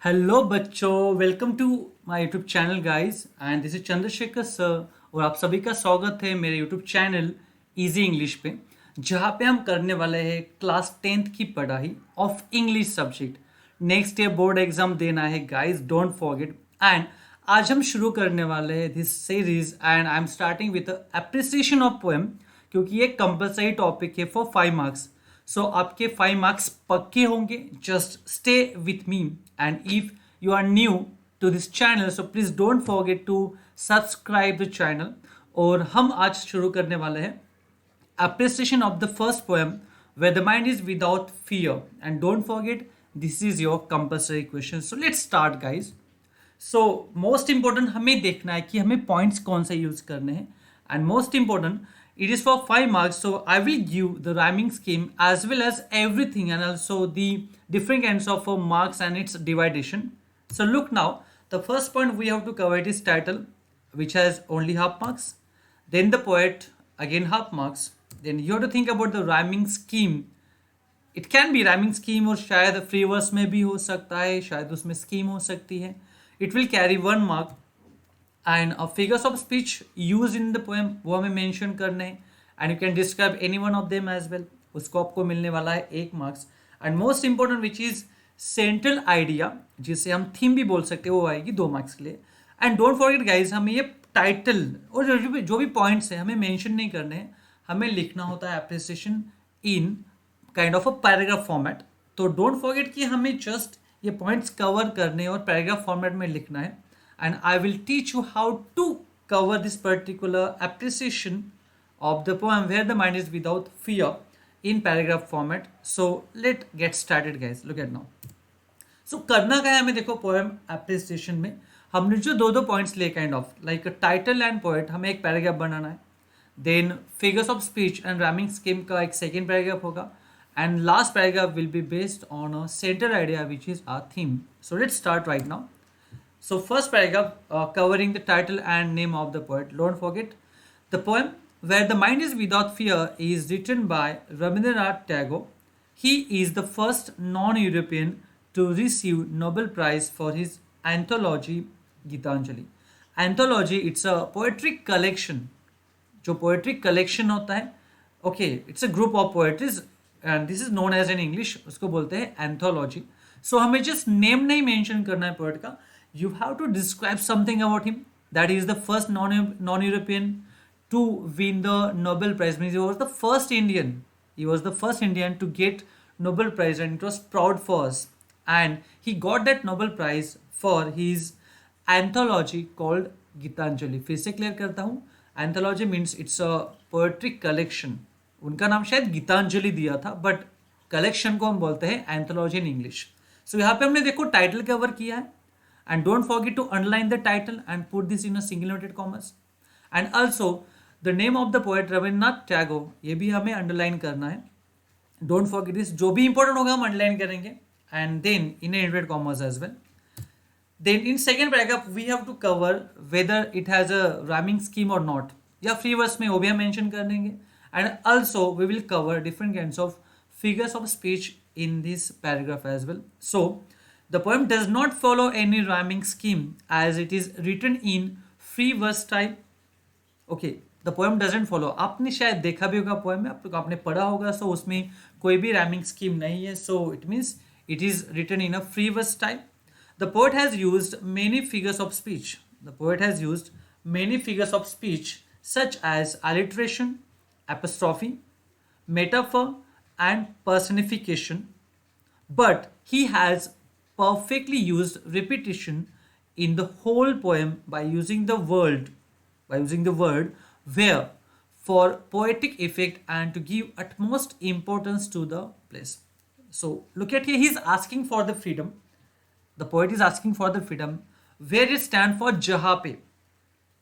Hello बच्चों, welcome to my YouTube channel guys and this is Chandrashekhar sir. और आप सभी का स्वागत है मेरे यूट्यूब चैनल इजी इंग्लिश पे, जहाँ पे हम करने वाले हैं क्लास 10th की पढ़ाई of English subject. Next year board exam देना है गाइस, डोंट फॉरगेट। एंड आज हम शुरू करने वाले हैं this series and I am starting with appreciation of poem, क्योंकि ये कंपलसरी टॉपिक है फॉर 5 मार्क्स। सो आपके 5 मार्क्स पक्के होंगे। Just stay with me and if you are new to this channel so please don't forget to subscribe the channel. और हम आज शुरू करने वाले हैं appreciation of the first poem where the mind is without fear. And don't forget, this is your compulsory question. So let's start guys. So most important हमें देखना है कि हमें पॉइंट्स कौन से यूज करने हैं। And most important, it is for 5 marks, so I will give the rhyming scheme as well as everything and also the different kinds of marks and its dividation. So look now, the first point we have to cover it is title, which has only half marks. Then the poet, again half marks. Then you have to think about the rhyming scheme. It can be rhyming scheme, और शायद free verse में भी हो सकता है, शायद उसमें scheme हो सकती है। It will carry 1 mark. And figures of speech use in the poem वो हमें मेंशन करने हैं। And you can describe any one of them as well, उसको आपको मिलने वाला है 1 marks. And most important which is central idea, जिसे हम थीम भी बोल सकते हैं, वो आएगी 2 मार्क्स के लिए। एंड डोंट फॉरगेट गाइज, हमें ये टाइटल और जो भी पॉइंट्स हैं हमें मेंशन नहीं करने हैं, हमें लिखना होता है appreciation in kind of a paragraph format. तो डोंट फॉरगेट कि हमें जस्ट ये पॉइंट्स कवर करने और पैराग्राफ फॉर्मेट में लिखना है। And I will teach you how to cover this particular appreciation of the poem where the mind is without fear in paragraph format. So let get started guys, look at now. So करना क्या है हमें, देखो poem appreciation में हमने जो दो दो पॉइंट्स लिए, kind of like title and poet, हमें एक पैराग्राफ बनाना है। Then figures of speech and rhyming scheme का एक सेकेंड पैराग्राफ होगा। And last paragraph will be based on a center idea which is our theme. So let's start right now. So first paragraph covering the title and name of the poet. Don't forget, the poem Where the Mind is Without Fear is written by Rabindranath Tagore. He is the first non-European to receive Nobel Prize for his anthology Gitanjali. Anthology, it's a poetry collection. जो poetry collection होता है, okay, it's a group of poetries and this is known as in English, उसको बोलते हैं anthology. सो हमें just name नहीं mention करना है पोएट का, you have to describe something about him, that he is the first non European to win the Nobel prize, means he was the first Indian, he was the first Indian to get Nobel Prize, and it was proud for us. And he got that Nobel Prize for his anthology called Gitanjali. फिर से clear करता हूँ, anthology means it's a poetry collection. उनका नाम शायद गीतांजलि दिया था, but collection को हम बोलते हैं एंथोलॉजी इन इंग्लिश। सो यहाँ पे हमने देखो टाइटल कवर किया है, and don't forget to underline the title and put this in a single noted commas. And also the name of the poet Rabindranath Tagore, ये भी हमें अंडरलाइन करना है। डोंट फॉरगेट दिस, जो भी इंपॉर्टेंट होगा हम अंडरलाइन करेंगे, and then in inverted commas as well. Then in second paragraph we have to cover whether it has a rhyming scheme or not, या free verse में वो भी हम mention कर देंगे. And also we will cover different kinds of figures of speech in this paragraph as well. So the poem does not follow any rhyming scheme as it is written in free verse style. Okay, the poem doesn't follow, आपने शायद देखा भी होगा poem में, आपने पढ़ा होगा, सो उसमें कोई भी रैमिंग स्कीम नहीं है, so it means it is written in a free verse style. The poet has used many figures of speech, the poet has used many figures of speech such as alliteration, apostrophe, metaphor and personification, but he has perfectly used repetition in the whole poem by using the word where for poetic effect and to give utmost importance to the place. So look at here, he is asking for the freedom, the poet is asking for the freedom, where it stand for jahan pe,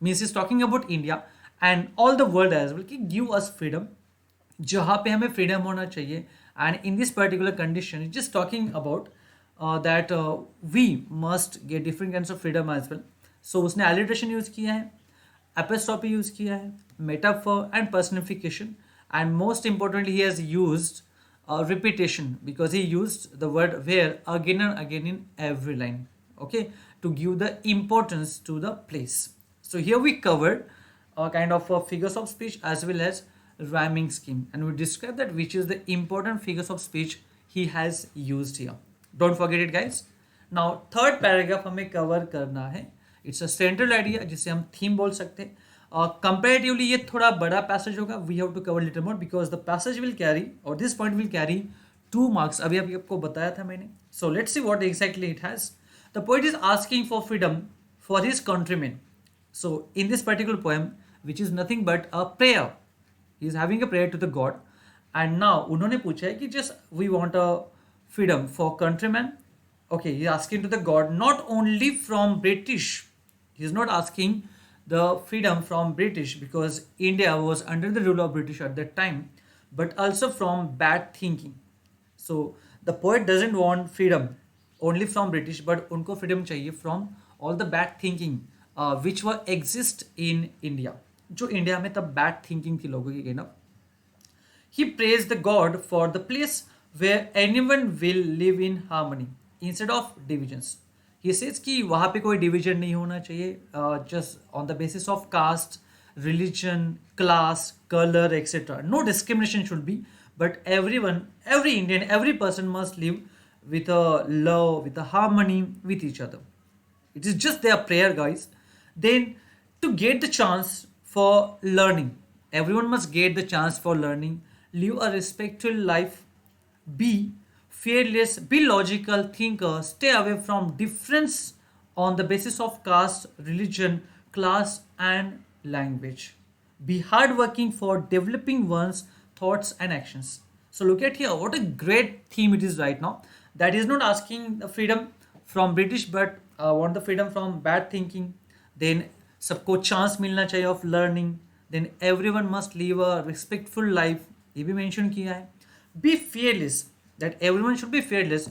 means he's talking about India and all the world as well, कि give us freedom, जहाँ पे हमें freedom होना चाहिए. And in this particular condition it just talking about that we must get different kinds of freedom as well. So उसने alliteration use किया है, apostrophe use किया है, metaphor and personification, and most importantly he has used repetition, because he used the word where again and again in every line, okay, to give the importance to the place. So here we covered kind of figures of speech as well as rhyming scheme, and we described that which is the important figures of speech he has used here. Don't forget it guys. Now third paragraph हमें cover करना है. It's a central idea जिसे हम theme बोल सकते हैं. Comparatively ये थोड़ा बड़ा पैसेज होगा. We have to cover little more because the passage will carry और this point will carry 2 marks. अभी अभी आपको बताया था मैंने. So let's see what exactly it has. The poet is asking for freedom for his countrymen. So in this particular poem which is nothing but a prayer, he is having a prayer to the God. And now उन्होंने पूछा है कि just we want a freedom for countrymen. Okay, he's asking to the god not only from British. He's not asking the freedom from British because India was under the rule of British at that time, but also from bad thinking. So the poet doesn't want freedom only from British, but उनको freedom चाहिए from all the bad thinking which were exist in India. जो India में तब bad thinking थी लोगों की. He praised the god for the place where anyone will live in harmony instead of divisions. He says कि वहाँ पे कोई division नहीं होना चाहिए, just on the basis of caste, religion, class, color, etc. No discrimination should be, but everyone, every Indian, every person must live with a love, with a harmony with each other. It is just their prayer, guys. Then to get the chance for learning, everyone must get the chance for learning, live a respectful life, be fearless, be logical thinker, stay away from difference on the basis of caste, religion, class and language, be hardworking for developing one's thoughts and actions. So look at here, what a great theme it is right now. That is not asking the freedom from British, but want the freedom from bad thinking. Then सबको chance मिलना चाहिए of learning. Then everyone must live a respectful life, ये भी mention किया है. Be fearless, that everyone should be fearless,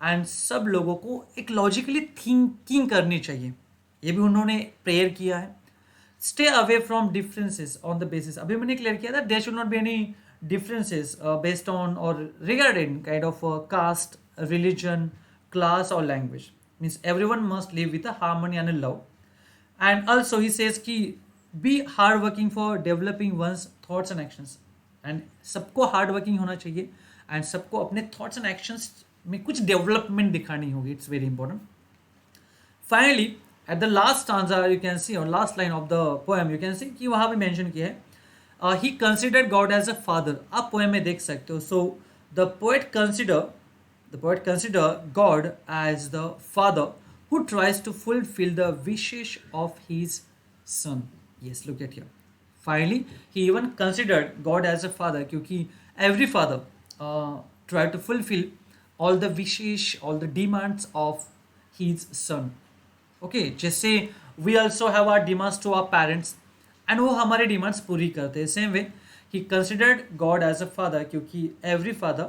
and सब लोगों को एक logically thinking करनी चाहिए, ये भी उन्होंने प्रेयर किया है. Stay away from differences on the basis, अभी मैंने क्लियर किया था, there should not be any differences based on or regarding kind of caste, religion, class or language. Means everyone must live with a harmony and a love. And also he says कि be hard working for developing one's thoughts and actions. And सबको hard working होना चाहिए and सबको अपने thoughts and actions में कुछ development दिखानी होगी. It's very important. Finally at the last stanza you can see, और last line of the poem you can see कि वहाँ भी मेंशन किया है he considered God as a father. आप पोएम में देख सकते हो. So the poet consider God as the father who tries to fulfil the wishes of his son. Yes, look at here. Finally, he even considered God as a father, क्योंकि every father tried to fulfill all the wishes, all the demands of his son. Okay, जैसे we also have our demands to our parents, and वो हमारे demands पूरी करते हैं. Same way, he considered God as a father, क्योंकि every father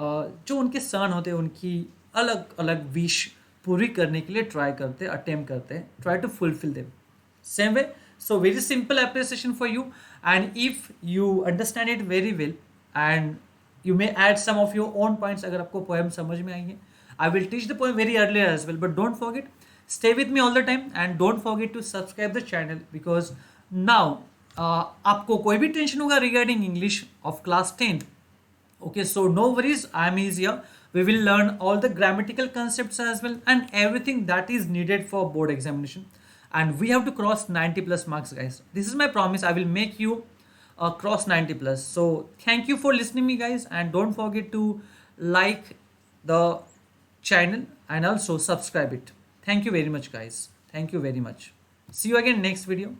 जो उनके son होते हैं उनकी अलग अलग wish पूरी करने के लिए try करते हैं, attempt करते हैं, try to fulfill them. Same way. So very simple appreciation for you, and if you understand it very well, and you may add some of your own points अगर आपको poem समझ में आई है. I will teach the poem very earlier as well, but don't forget, stay with me all the time and don't forget to subscribe the channel, because now आपको कोई भी tension होगा regarding English of class 10th. Okay, so no worries, I am here. We will learn all the grammatical concepts as well and everything that is needed for board examination. And we have to cross 90 plus marks, guys. This is my promise. I will make you cross 90 plus. So thank you for listening me, guys, and don't forget to like the channel and also subscribe it. Thank you very much, guys. Thank you very much. See you again next video.